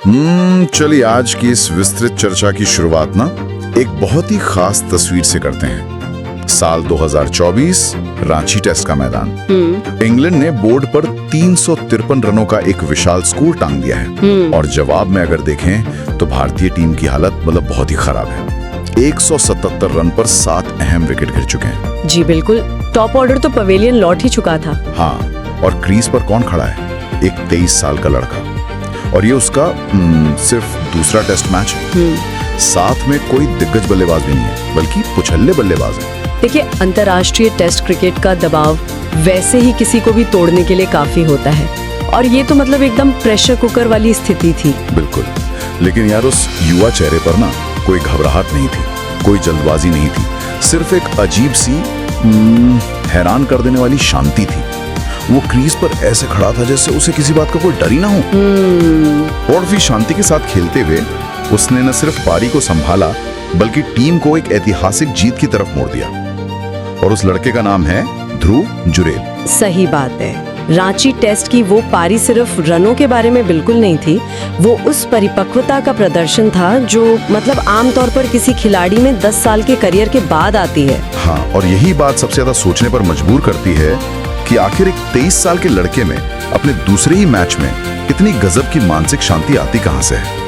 चलिए आज की इस विस्तृत चर्चा की शुरुआत ना एक बहुत ही खास तस्वीर से करते हैं। साल 2024, रांची टेस्ट का मैदान। इंग्लैंड ने बोर्ड पर 353 रनों का एक विशाल स्कोर टांग दिया है और जवाब में अगर देखें तो भारतीय टीम की हालत मतलब बहुत ही खराब है। 177 रन पर 7 अहम विकेट गिर चुके हैं। जी बिल्कुल, टॉप ऑर्डर तो पवेलियन लौट ही चुका था। हाँ, और क्रीज पर कौन खड़ा है? एक 23 साल का लड़का, और ये उसका सिर्फ दूसरा टेस्ट मैच है। साथ में कोई दिग्गज बल्लेबाज भी नहीं है, बल्कि पुछल्ले बल्लेबाज हैं। देखिए, अंतर्राष्ट्रीय टेस्ट क्रिकेट का दबाव वैसे ही किसी को भी तोड़ने के लिए काफी होता है, और ये तो मतलब एकदम प्रेशर कुकर वाली स्थिति थी। बिल्कुल, लेकिन यार उस युवा चेहरे पर ना कोई घबराहट नहीं थी, कोई जल्दबाजी नहीं थी, सिर्फ एक अजीब सी हैरान कर देने वाली शांति थी। वो क्रीज पर ऐसे खड़ा था जैसे उसे किसी बात का कोई डर ही ना हो। और भी शांति के साथ खेलते हुए उसने न सिर्फ पारी को संभाला, बल्कि टीम को एक ऐतिहासिक जीत की तरफ मोड़ दिया। और उस लड़के का नाम है ध्रुव जुरेल। सही बात है। रांची टेस्ट की वो पारी सिर्फ रनों के बारे में बिल्कुल नहीं थी, वो उस परिपक्वता का प्रदर्शन था जो मतलब आमतौर पर किसी खिलाड़ी में 10 साल के करियर के बाद आती है। हाँ, और यही बात सबसे ज्यादा सोचने पर मजबूर करती है कि आखिर एक 23 साल के लड़के में अपने दूसरे ही मैच में इतनी गजब की मानसिक शांति आती कहां से है।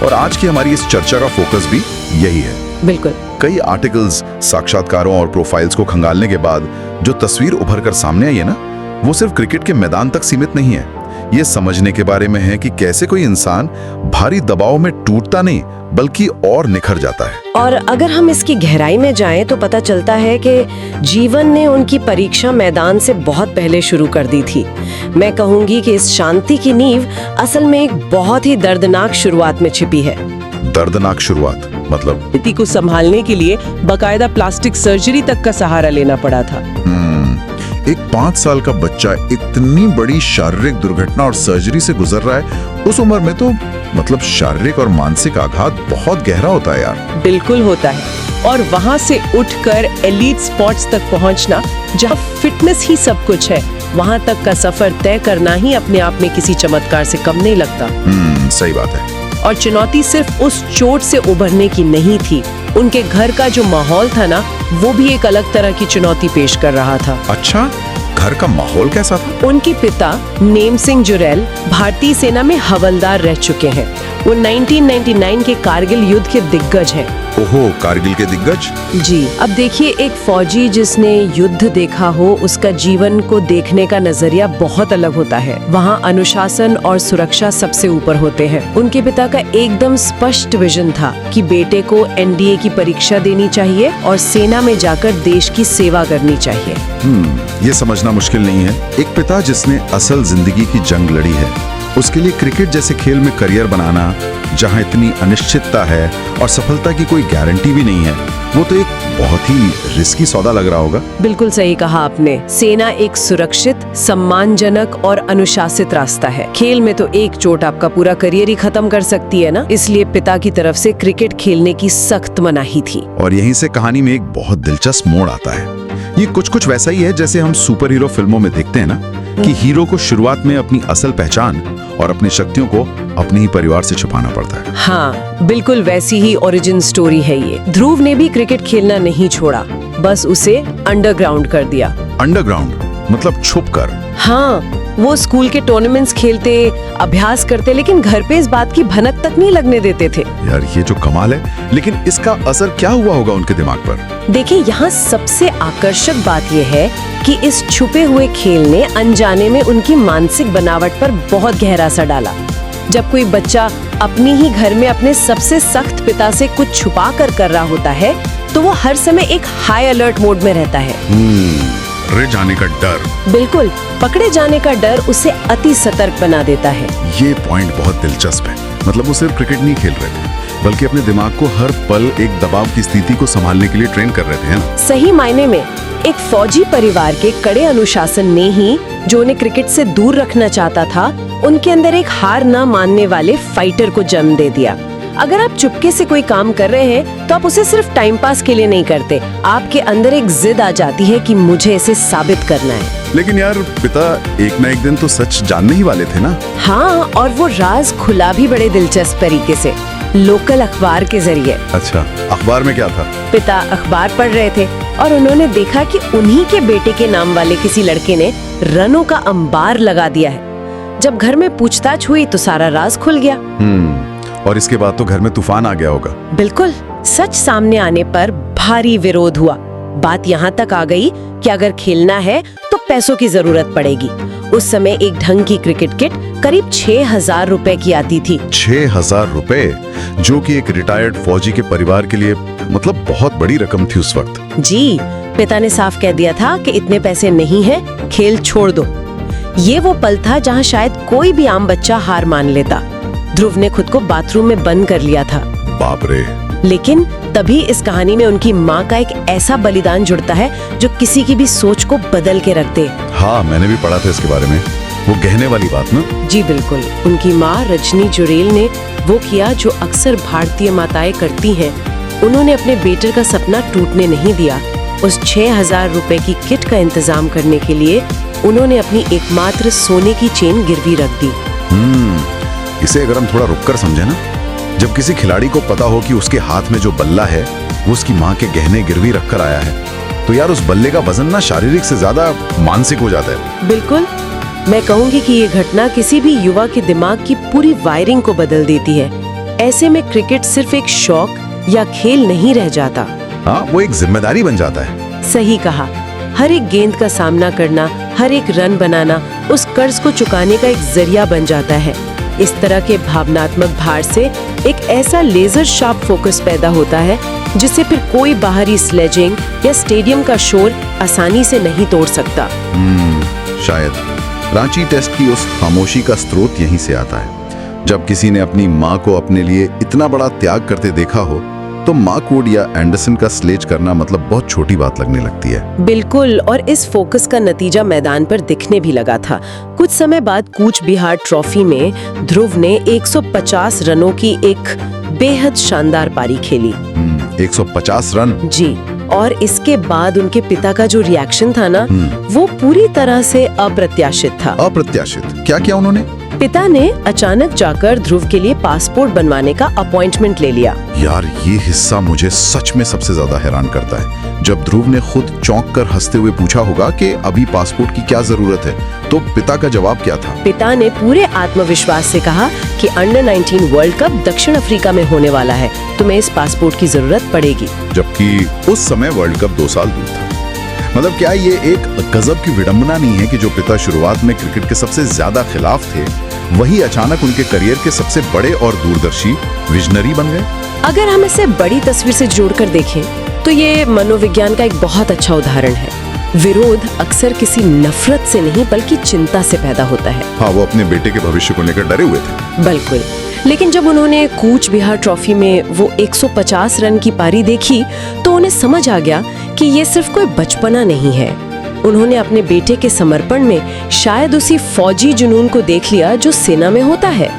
और आज की हमारी इस चर्चा का फोकस भी यही है। बिल्कुल। कई आर्टिकल्स, साक्षात्कारों और प्रोफाइल्स को खंगालने के बाद जो तस्वीर उभर कर सामने आई है ना, वो सिर्फ क्रिकेट के मैदान तक सीमित नहीं है। ये समझने के बारे में है कि कैसे कोई इंसान भारी दबाव में टूटता नहीं बल्कि और निखर जाता है। और अगर हम इसकी गहराई में जाएं तो पता चलता है कि जीवन ने उनकी परीक्षा मैदान से बहुत पहले शुरू कर दी थी। मैं कहूंगी कि इस शांति की नींव असल में एक बहुत ही दर्दनाक शुरुआत में छिपी है। दर्दनाक शुरुआत मतलब? स्थिति को संभालने के लिए बकायदा प्लास्टिक सर्जरी तक का सहारा लेना पड़ा था। एक 5 साल का बच्चा इतनी बड़ी शारीरिक दुर्घटना और सर्जरी से गुजर रहा है उस उम्र में, तो मतलब शारीरिक और मानसिक आघात बहुत गहरा होता है यार। बिल्कुल होता है, और वहाँ से उठकर एलीट स्पॉट्स तक पहुँचना, जहाँ फिटनेस ही सब कुछ है, वहाँ तक का सफर तय करना ही अपने आप में किसी चमत्कार से कम नहीं लगता। सही बात है। और चुनौती सिर्फ उस चोट से उभरने की नहीं थी, उनके घर का जो माहौल था ना, वो भी एक अलग तरह की चुनौती पेश कर रहा था। अच्छा, घर का माहौल कैसा था? उनके पिता नेम सिंह जुरेल भारतीय सेना में हवलदार रह चुके हैं। वो 1999 के कारगिल युद्ध के दिग्गज हैं। ओहो, कारगिल के दिग्गज? जी। अब देखिए, एक फौजी जिसने युद्ध देखा हो, उसका जीवन को देखने का नजरिया बहुत अलग होता है। वहाँ अनुशासन और सुरक्षा सबसे ऊपर होते हैं। उनके पिता का एकदम स्पष्ट विजन था कि बेटे को एनडीए की परीक्षा देनी चाहिए और सेना में जाकर देश की सेवा करनी चाहिए। ये समझना मुश्किल नहीं है। एक पिता जिसने असल जिंदगी की जंग लड़ी है, उसके लिए क्रिकेट जैसे खेल में करियर बनाना, जहां इतनी अनिश्चितता है और सफलता की कोई गारंटी भी नहीं है, वो तो एक बहुत ही रिस्की सौदा लग रहा होगा। बिल्कुल सही कहा आपने। सेना एक सुरक्षित, सम्मानजनक और अनुशासित रास्ता है। खेल में तो एक चोट आपका पूरा करियर ही खत्म कर सकती है ना, इसलिए पिता की तरफ से क्रिकेट खेलने की सख्त मनाही थी। और यहीं से कहानी में एक बहुत दिलचस्प मोड़ आता है। ये कुछ वैसा ही है जैसे हम सुपर हीरो फिल्मों में देखते हैं ना, कि हीरो को शुरुआत में अपनी असल पहचान और अपनी शक्तियों को अपने ही परिवार से छुपाना पड़ता है। हाँ, बिल्कुल वैसी ही ओरिजिन स्टोरी है ये। ध्रुव ने भी क्रिकेट खेलना नहीं छोड़ा, बस उसे अंडरग्राउंड कर दिया। अंडरग्राउंड मतलब छुपकर? हाँ, वो स्कूल के टूर्नामेंट्स खेलते, अभ्यास करते, लेकिन घर पे इस बात की भनक तक नहीं लगने देते थे। यार ये जो कमाल है, लेकिन इसका असर क्या हुआ होगा उनके दिमाग पर? देखिए, यहाँ सबसे आकर्षक बात यह है कि इस छुपे हुए खेल ने अनजाने में उनकी मानसिक बनावट पर बहुत गहरा असर डाला। जब कोई बच्चा अपनी ही घर में अपने सबसे सख्त पिता से कुछ छुपा कर रहा होता है, तो वो हर समय एक हाई अलर्ट मोड में रहता है। पकड़े जाने का डर। बिल्कुल, पकड़े जाने का डर उसे अति सतर्क बना देता है। ये पॉइंट बहुत दिलचस्प है। मतलब वो सिर्फ क्रिकेट नहीं खेल रहे थे, बल्कि अपने दिमाग को हर पल एक दबाव की स्थिति को संभालने के लिए ट्रेन कर रहे थे, है ना? सही मायने में एक फौजी परिवार के कड़े अनुशासन ने ही, जो उन्हें क्रिकेट से दूर रखना चाहता था, उनके अंदर एक हार न मानने वाले फाइटर को जन्म दे दिया। अगर आप चुपके से कोई काम कर रहे हैं तो आप उसे सिर्फ टाइम पास के लिए नहीं करते, आपके अंदर एक जिद आ जाती है कि मुझे इसे साबित करना है। लेकिन यार पिता एक ना एक दिन तो सच जानने ही वाले थे ना। हाँ, और वो राज खुला भी बड़े दिलचस्प तरीके से, लोकल अखबार के जरिए। अच्छा, अखबार में क्या था? पिता अखबार पढ़ रहे थे और उन्होंने देखा कि उन्हीं के बेटे के नाम वाले किसी लड़के ने रनों का अंबार लगा दिया है। जब घर में पूछताछ हुई तो सारा राज खुल गया। और इसके बाद तो घर में तूफान आ गया होगा। बिल्कुल, सच सामने आने पर भारी विरोध हुआ। बात यहाँ तक आ गई कि अगर खेलना है तो पैसों की जरूरत पड़ेगी। उस समय एक ढंग की क्रिकेट किट करीब 6,000 रुपए की आती थी। 6,000 रुपए, जो कि एक रिटायर्ड फौजी के परिवार के लिए मतलब बहुत बड़ी रकम थी उस वक्त। जी, पिता ने साफ कह दिया था कि इतने पैसे नहीं हैं, खेल छोड़ दो। ये वो पल था जहाँ शायद कोई भी आम बच्चा हार मान लेता। ध्रुव ने खुद को बाथरूम में बंद कर लिया था। बाप रे। लेकिन तभी इस कहानी में उनकी माँ का एक ऐसा बलिदान जुड़ता है जो किसी की भी सोच को बदल के रख दे। हाँ, मैंने भी पढ़ा था इसके बारे में, वो गहने वाली बात ना। जी बिल्कुल, उनकी माँ रजनी जुरेल ने वो किया जो अक्सर भारतीय माताएं करती हैं। उन्होंने अपने बेटे का सपना टूटने नहीं दिया। उस 6,000 रुपए की किट का इंतजाम करने के लिए उन्होंने अपनी एकमात्र सोने की चेन गिरवी रख दी। इसे अगर हम थोड़ा रुककर समझे ना, जब किसी खिलाड़ी को पता हो कि उसके हाथ में जो बल्ला है वो उसकी माँ के गहने गिरवी रखकर आया है, तो यार उस बल्ले का वजन ना शारीरिक से ज्यादा मानसिक हो जाता है। बिल्कुल, मैं कहूँगी कि ये घटना किसी भी युवा के दिमाग की पूरी वायरिंग को बदल देती है। ऐसे में क्रिकेट सिर्फ एक शौक या खेल नहीं रह जाता। हाँ, वो एक जिम्मेदारी बन जाता है। सही कहा, हर एक गेंद का सामना करना, हर एक रन बनाना उस कर्ज को चुकाने का एक जरिया बन जाता है। इस तरह के भावनात्मक भार से एक ऐसा लेजर शार्प फोकस पैदा होता है जिसे फिर कोई बाहरी स्लेजिंग या स्टेडियम का शोर आसानी से नहीं तोड़ सकता। शायद रांची टेस्ट की उस खामोशी का स्रोत यहीं से आता है। जब किसी ने अपनी माँ को अपने लिए इतना बड़ा त्याग करते देखा हो तो मार्कवुड या एंडरसन का स्लेज करना मतलब बहुत छोटी बात लगने लगती है। बिल्कुल, और इस फोकस का नतीजा मैदान पर दिखने भी लगा था। कुछ समय बाद कूच बिहार ट्रॉफी में ध्रुव ने 150 रनों की एक बेहद शानदार पारी खेली। 150 रन? जी, और इसके बाद उनके पिता का जो रिएक्शन था ना, वो पूरी तरह से अप्रत्याशित था। अप्रत्याशित? क्या किया उन्होंने? पिता ने अचानक जाकर ध्रुव के लिए पासपोर्ट बनवाने का अपॉइंटमेंट ले लिया। यार ये हिस्सा मुझे सच में सबसे ज्यादा हैरान करता है। जब ध्रुव ने खुद चौंक कर हंसते हुए पूछा होगा कि अभी पासपोर्ट की क्या जरूरत है, तो पिता का जवाब क्या था? पिता ने पूरे आत्मविश्वास से कहा कि अंडर 19 वर्ल्ड कप दक्षिण अफ्रीका में होने वाला है, तुम्हें इस पासपोर्ट की जरूरत पड़ेगी। जबकि उस समय वर्ल्ड कप 2 साल दूर था। मतलब क्या ये एक गजब की विडंबना नहीं है कि जो पिता शुरुआत में क्रिकेट के सबसे ज्यादा खिलाफ थे, वही अचानक उनके करियर के सबसे बड़े और दूरदर्शी विजनरी बन गए? अगर हम इसे बड़ी तस्वीर से जोड़कर देखें तो ये मनोविज्ञान का एक बहुत अच्छा उदाहरण है। विरोध अक्सर किसी नफरत से नहीं बल्कि चिंता से पैदा होता है। हाँ, वो अपने बेटे के भविष्य को लेकर डरे हुए थे। बिल्कुल, लेकिन जब उन्होंने कूच बिहार ट्रॉफी में वो 150 रन की पारी देखी तो उन्हें समझ आ गया कि ये सिर्फ कोई बचपना नहीं है। उन्होंने अपने बेटे के समर्पण में शायद उसी फौजी जुनून को देख लिया जो सेना में होता है।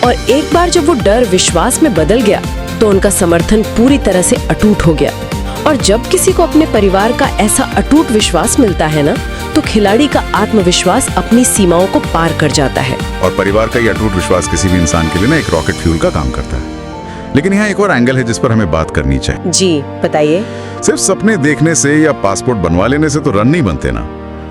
और एक बार जब वो डर विश्वास में बदल गया तो उनका समर्थन पूरी तरह से अटूट हो गया। और जब किसी को अपने परिवार का ऐसा अटूट विश्वास मिलता है ना, तो खिलाड़ी का आत्मविश्वास अपनी सीमाओं को पार कर जाता है। और परिवार का ये अटूट विश्वास किसी भी इंसान के लिए ना एक रॉकेट फ्यूल का काम करता है। लेकिन यहाँ एक और एंगल है जिस पर हमें बात करनी चाहिए। जी बताइए। सिर्फ सपने देखने से या पासपोर्ट बनवा लेने से तो रन नहीं बनते ना।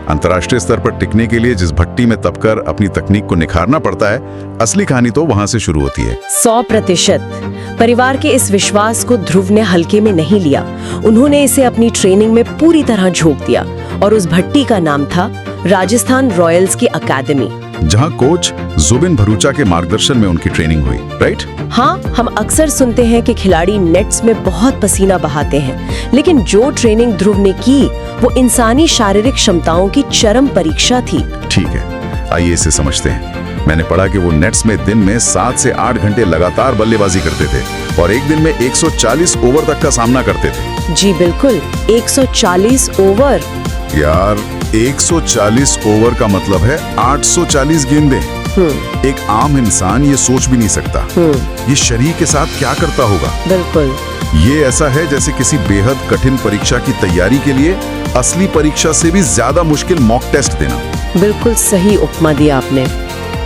अंतर्राष्ट्रीय स्तर पर टिकने के लिए जिस भट्टी में तपकर अपनी तकनीक को निखारना पड़ता है, असली कहानी तो वहां से शुरू होती है। 100%। परिवार के इस विश्वास को ध्रुव ने हल्के में नहीं लिया। उन्होंने इसे अपनी ट्रेनिंग में पूरी तरह झोंक दिया और उस भट्टी का नाम था राजस्थान रॉयल्स की अकादमी, जहां कोच जुबिन भरूचा के मार्गदर्शन में उनकी ट्रेनिंग हुई, राइट? हाँ, हम अक्सर सुनते हैं कि खिलाड़ी नेट्स में बहुत पसीना बहाते हैं, लेकिन जो ट्रेनिंग ध्रुव ने की वो इंसानी शारीरिक क्षमताओं की चरम परीक्षा थी। ठीक है, आइए इसे समझते हैं। मैंने पढ़ा कि वो नेट्स में दिन में 7 से 8 घंटे लगातार बल्लेबाजी करते थे और एक दिन में 140 ओवर तक का सामना करते थे। जी बिल्कुल, 140 ओवर। यार 140 ओवर का मतलब है 840 गेंदें। एक आम इंसान ये सोच भी नहीं सकता ये शरीर के साथ क्या करता होगा। बिल्कुल। ये ऐसा है जैसे किसी बेहद कठिन परीक्षा की तैयारी के लिए असली परीक्षा से भी ज्यादा मुश्किल मॉक टेस्ट देना। बिल्कुल सही उपमा दिया आपने।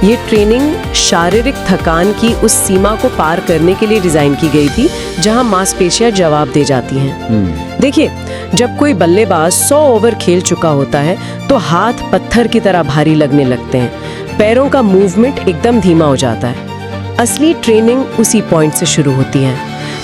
ये ट्रेनिंग शारीरिक थकान की उस सीमा को पार करने के लिए डिजाइन की गई थी जहां मांसपेशियां जवाब दे जाती हैं। देखिए, जब कोई बल्लेबाज 100 ओवर खेल चुका होता है तो हाथ पत्थर की तरह भारी लगने लगते हैं, पैरों का मूवमेंट एकदम धीमा हो जाता है। असली ट्रेनिंग उसी पॉइंट से शुरू होती है।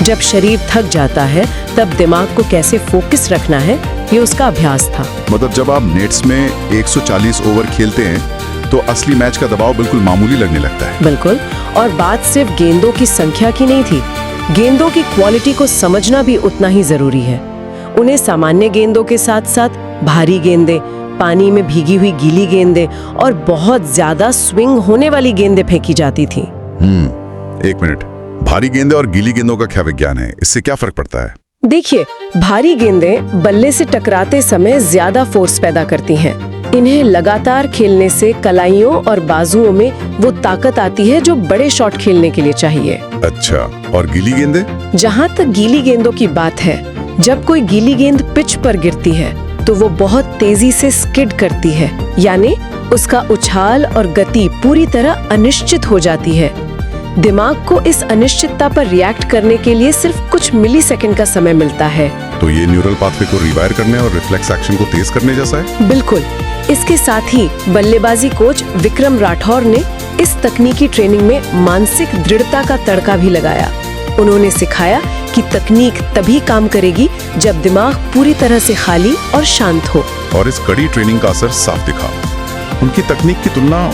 जब शरीर थक जाता है तब दिमाग को कैसे फोकस रखना है, ये उसका अभ्यास था। मतलब जब आप नेट्स में 140 ओवर खेलते हैं तो असली मैच का दबाव बिल्कुल मामूली लगने लगता है। बिल्कुल। और बात सिर्फ गेंदों की संख्या की नहीं थी, गेंदों की क्वालिटी को समझना भी उतना ही जरूरी है। उन्हें सामान्य गेंदों के साथ साथ भारी गेंदें, पानी में भीगी हुई गीली गेंदें और बहुत ज्यादा स्विंग होने वाली गेंदें फेंकी जाती थी। एक मिनट, भारी गेंदें और गीली गेंदों का क्या विज्ञान है? इससे क्या फर्क पड़ता है? देखिए, भारी गेंदें बल्ले से टकराते समय ज्यादा फोर्स पैदा करती हैं। इन्हें लगातार खेलने से कलाइयों और बाजुओं में वो ताकत आती है जो बड़े शॉट खेलने के लिए चाहिए। अच्छा, और गीली गेंदें? जहाँ तक गीली गेंदों की बात है, जब कोई गीली गेंद पिच पर गिरती है तो वो बहुत तेजी से स्किड करती है, यानी उसका उछाल और गति पूरी तरह अनिश्चित हो जाती है। दिमाग को इस अनिश्चितता पर रिएक्ट करने के लिए सिर्फ कुछ मिलीसेकंड का समय मिलता है। तो ये न्यूरल पाथवे को रिवायर करने और रिफ्लेक्स एक्शन को तेज करने जैसा है? बिल्कुल। इसके साथ ही बल्लेबाजी कोच विक्रम राठौर ने इस तकनीकी ट्रेनिंग में मानसिक दृढ़ता का तड़का भी लगाया। उन्होंने सिखाया कि तकनीक तभी काम करेगी जब दिमाग पूरी तरह से खाली और शांत हो। और इस कड़ी ट्रेनिंग का असर साफ दिखा। उनकी तकनीक की तुलना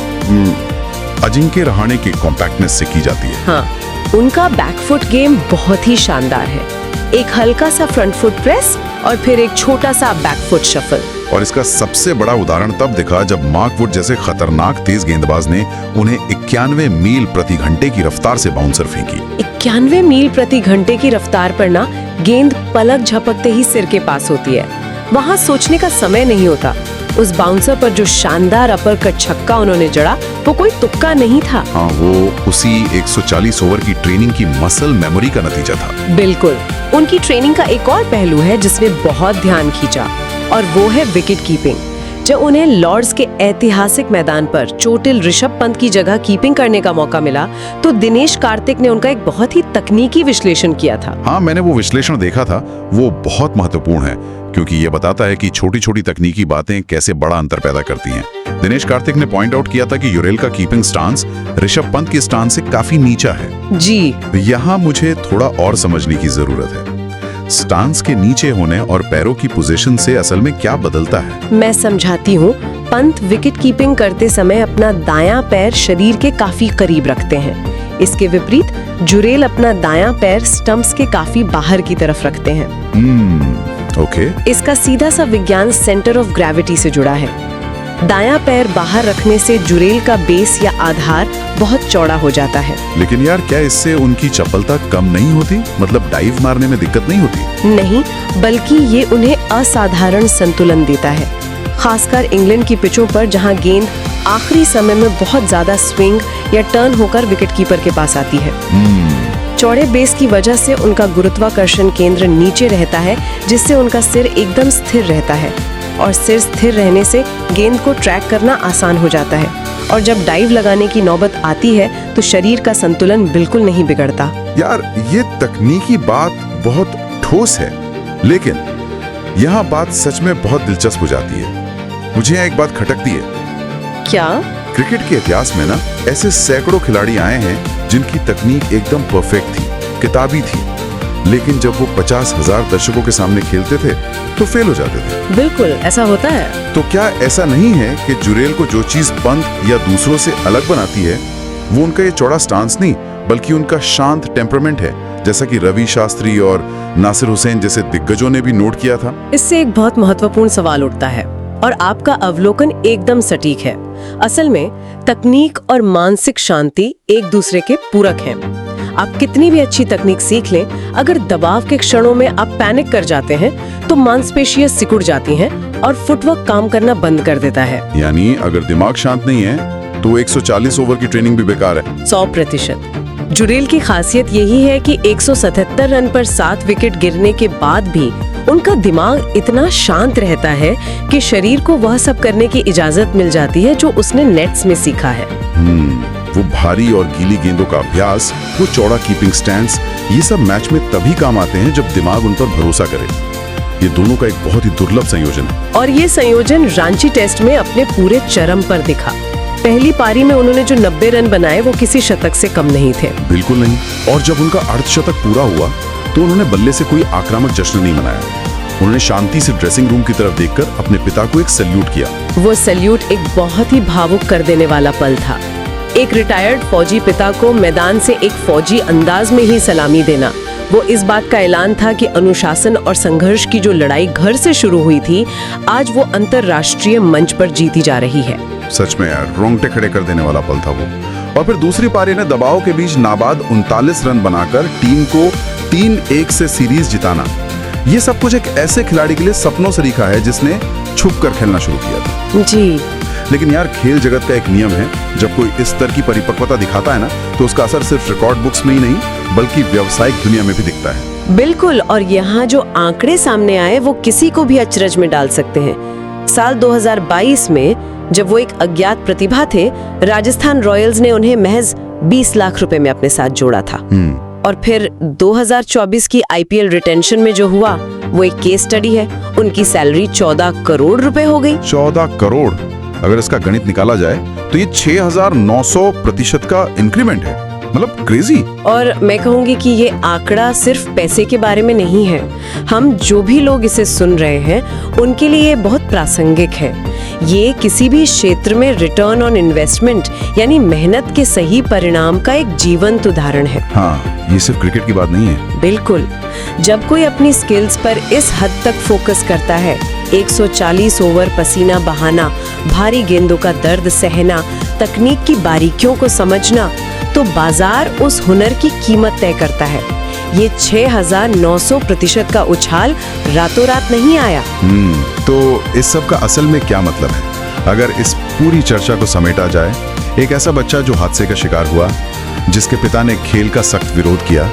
अजिंक्य रहाणे की कॉम्पैक्टनेस से की जाती है। हाँ, उनका बैकफुट गेम बहुत ही शानदार है। एक हल्का सा फ्रंट फुट प्रेस और फिर एक छोटा सा बैकफुट शफल। और इसका सबसे बड़ा उदाहरण तब दिखा जब मार्क वुड जैसे खतरनाक तेज गेंदबाज ने उन्हें 91 मील प्रति घंटे की रफ्तार से बाउंसर फेंकी। 91 मील प्रति घंटे की रफ्तार पर ना गेंद पलक झपकते ही सिर के पास होती है। वहाँ सोचने का समय नहीं होता। उस बाउंसर पर जो शानदार अपर कट छक्का उन्होंने जड़ा, वो कोई तुक्का नहीं था। हाँ, वो उसी 140 ओवर की ट्रेनिंग की मसल मेमोरी का नतीजा था। बिल्कुल। उनकी ट्रेनिंग का एक और पहलू है जिसने बहुत ध्यान खींचा, और वो है विकेट कीपिंग। जब उन्हें लॉर्ड्स के ऐतिहासिक मैदान पर चोटिल ऋषभ पंत की जगह कीपिंग करने का मौका मिला, तो दिनेश कार्तिक ने उनका एक बहुत ही तकनीकी विश्लेषण किया था। हाँ, मैंने वो विश्लेषण देखा था। वो बहुत महत्वपूर्ण है क्योंकि ये बताता है कि छोटी छोटी तकनीकी बातें कैसे बड़ा अंतर पैदा करती हैं। दिनेश कार्तिक ने पॉइंट आउट किया था कि यूरेल का कीपिंग स्टांस ऋषभ पंत की स्टांस से काफी नीचा है। जी, यहाँ मुझे थोड़ा और समझने की जरूरत है। स्टांस के नीचे होने और पैरों की पोजीशन से असल में क्या बदलता है? मैं समझाती हूँ। पंत विकेट कीपिंग करते समय अपना दायां पैर शरीर के काफी करीब रखते हैं। इसके विपरीत जुरेल अपना दायां पैर स्टंप्स के काफी बाहर की तरफ रखते हैं। ओके। इसका सीधा सा विज्ञान सेंटर ऑफ ग्रेविटी से जुड़ा है। दायां पैर बाहर रखने से जुरेल का बेस या आधार बहुत चौड़ा हो जाता है। लेकिन यार, क्या इससे उनकी चपलता कम नहीं होती? मतलब डाइव मारने में दिक्कत नहीं होती? नहीं, बल्कि ये उन्हें असाधारण संतुलन देता है, खासकर इंग्लैंड की पिचों पर जहां गेंद आखिरी समय में बहुत ज्यादा स्विंग या टर्न होकर विकेटकीपर के पास आती है। चौड़े बेस की वजह से उनका गुरुत्वाकर्षण केंद्र नीचे रहता है, जिससे उनका सिर एकदम स्थिर रहता है, और सिर स्थिर रहने से गेंद को ट्रैक करना आसान हो जाता है। और जब डाइव लगाने की नौबत आती है तो शरीर का संतुलन बिल्कुल नहीं बिगड़ता। यार, ये तकनीकी बात बहुत ठोस है, लेकिन यहाँ बात सच में बहुत दिलचस्प हो जाती है। मुझे यहाँ एक बात खटकती है। क्या? क्रिकेट के इतिहास में ना ऐसे सैकड़ों खिलाड़ी आए हैं जिनकी तकनीक एकदम परफेक्ट थी, किताबी थी, लेकिन जब वो 50,000 दर्शकों के सामने खेलते थे तो फेल हो जाते थे। बिल्कुल ऐसा होता है। तो क्या ऐसा नहीं है कि जुरेल को जो चीज पंत या दूसरों से अलग बनाती है वो उनका ये चौड़ा स्टांस नहीं, बल्कि उनका शांत टेम्परामेंट है, जैसा कि रवि शास्त्री और नासिर हुसैन जैसे दिग्गजों ने भी नोट किया था? इससे एक बहुत महत्वपूर्ण सवाल उठता है, और आपका अवलोकन एकदम सटीक है। असल में तकनीक और मानसिक शांति एक दूसरे के पूरक हैं। आप कितनी भी अच्छी तकनीक सीख लें, अगर दबाव के क्षणों में आप पैनिक कर जाते हैं तो मांसपेशियां सिकुड़ जाती हैं और फुटवर्क काम करना बंद कर देता है। यानी अगर दिमाग शांत नहीं है तो 140 ओवर की ट्रेनिंग भी बेकार है। 100%। जुरेल की खासियत यही है कि 177 रन पर 7 विकेट गिरने के बाद भी उनका दिमाग इतना शांत रहता है कि शरीर को वह सब करने की इजाजत मिल जाती है जो उसने नेट्स में सीखा है। वो भारी और गीली गेंदों का अभ्यास, वो चौड़ा कीपिंग स्टैंस, ये सब मैच में तभी काम आते हैं जब दिमाग उन पर भरोसा करे। ये दोनों का एक बहुत ही दुर्लभ संयोजन है। और ये संयोजन रांची टेस्ट में अपने पूरे चरम पर दिखा। पहली पारी में उन्होंने जो 90 रन बनाए वो किसी शतक से कम नहीं थे। बिल्कुल नहीं। और जब उनका अर्धशतक पूरा हुआ तो उन्होंने बल्ले से कोई आक्रामक जश्न नहीं मनाया। उन्होंने शांति से ड्रेसिंग रूम की तरफ देखकर अपने पिता को एक सैल्यूट किया। वो सैल्यूट एक बहुत ही भावुक कर देने वाला पल था। एक रिटायर्ड फौजी पिता को मैदान से एक फौजी अंदाज में ही सलामी देना, वो इस बात का ऐलान था कि अनुशासन और संघर्ष की जो लड़ाई घर से शुरू हुई थी, आज वो अंतर्राष्ट्रीय मंच पर जीती जा रही है। सच में यार, रोंगटे खड़े कर देने वाला पल था वो। और फिर दूसरी पारी ने दबाव के बीच नाबाद 39 रन बनाकर टीम को 3-1 से सीरीज जिताना। ये सब कुछ एक ऐसे खिलाड़ी के लिए सपनों से लिखा है जिसने छुप कर खेलना शुरू किया था। जी। लेकिन यार, खेल जगत का एक नियम है, जब कोई इस स्तर की परिपक्वता दिखाता है ना, तो उसका असर सिर्फ रिकॉर्ड बुक्स में ही नहीं बल्कि व्यावसायिक दुनिया में भी दिखता है। बिल्कुल। और यहाँ जो आंकड़े सामने आए वो किसी को भी अचरज में डाल सकते हैं। साल 2022 में जब वो एक अज्ञात प्रतिभा थे, राजस्थान रॉयल्स ने उन्हें महज 20 लाख रुपए में अपने साथ जोड़ा था। और फिर 2024 की आईपीएल रिटेंशन में जो हुआ वो एक केस स्टडी है। उनकी सैलरी 14 करोड़ रुपए हो गई। 14 करोड़! अगर इसका गणित निकाला जाए तो ये 6,900% का इंक्रीमेंट है। मतलब क्रेजी। और मैं कहूंगी कि ये आंकड़ा सिर्फ पैसे के बारे में नहीं है। हम जो भी लोग इसे सुन रहे हैं उनके लिए ये बहुत प्रासंगिक है। ये किसी भी क्षेत्र में रिटर्न ऑन इन्वेस्टमेंट यानी मेहनत के सही परिणाम का एक जीवंत उदाहरण है। हाँ, ये सिर्फ क्रिकेट की बात नहीं है। बिल्कुल। जब कोई अपनी स्किल्स पर इस हद तक फोकस करता है, 140 ओवर पसीना बहाना, भारी गेंदों का दर्द सहना, तकनीक की बारीकियों को समझना, तो बाजार उस हुनर की कीमत तय करता है। ये 6,900% का उछाल रातों रात नहीं आया। तो इस सब का असल में क्या मतलब है? अगर इस पूरी चर्चा को समेटा जाए, एक ऐसा बच्चा जो हादसे का शिकार हुआ, जिसके पिता ने खेल का सख्त विरोध किया,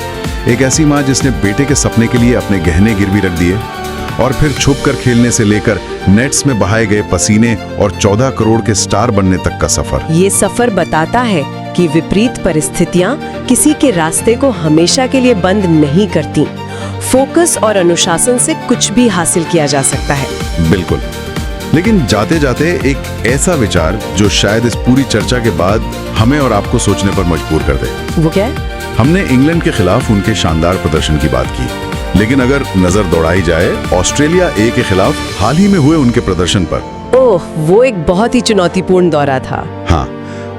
एक ऐसी माँ जिसने बेटे के सपने के लिए अपने गहने गिरवी रख दिए, और फिर छुपकर खेलने से लेकर नेट्स में बहाए गए पसीने और 14 करोड़ के स्टार बनने तक का सफर। ये सफर बताता है कि विपरीत परिस्थितियां किसी के रास्ते को हमेशा के लिए बंद नहीं करती। फोकस और अनुशासन से कुछ भी हासिल किया जा सकता है। बिल्कुल। लेकिन जाते जाते एक ऐसा विचार जो शायद इस पूरी चर्चा के बाद हमें और आपको सोचने पर मजबूर कर दे। वो क्या है? हमने इंग्लैंड के खिलाफ उनके शानदार प्रदर्शन की बात की, लेकिन अगर नजर दौड़ाई जाए ऑस्ट्रेलिया ए के खिलाफ हाल ही में हुए उनके प्रदर्शन पर। ओह, वो एक बहुत ही चुनौतीपूर्ण दौरा था। हाँ,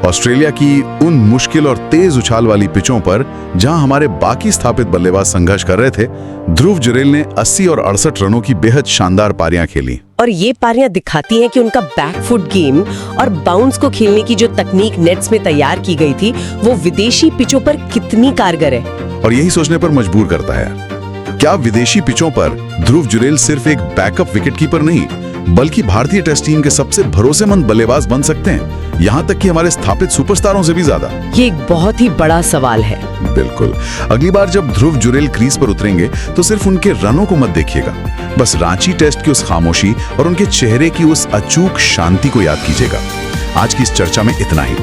ऑस्ट्रेलिया की उन मुश्किल और तेज उछाल वाली पिचों पर जहां हमारे बाकी स्थापित बल्लेबाज संघर्ष कर रहे थे, ध्रुव जुरेल ने 80 और 68 रनों की बेहद शानदार पारियां खेली। और ये पारियां दिखाती हैं कि उनका बैकफुट गेम और बाउंस को खेलने की जो तकनीक नेट्स में तैयार की गई थी, वो विदेशी पिचों पर कितनी कारगर है। और यही सोचने पर मजबूर करता है, क्या विदेशी पिचों पर ध्रुव जुरेल सिर्फ एक बैकअप विकेटकीपर नहीं बल्कि भारतीय टेस्ट टीम के सबसे भरोसेमंद बल्लेबाज बन सकते हैं, यहाँ तक कि हमारे स्थापित सुपरस्टारों से भी ज्यादा? ये एक बहुत ही बड़ा सवाल है। बिल्कुल। अगली बार जब ध्रुव जुरेल क्रीज पर उतरेंगे तो सिर्फ उनके रनों को मत देखिएगा, बस रांची टेस्ट की उस खामोशी और उनके चेहरे की उस अचूक शांति को याद कीजिएगा। आज की इस चर्चा में इतना ही।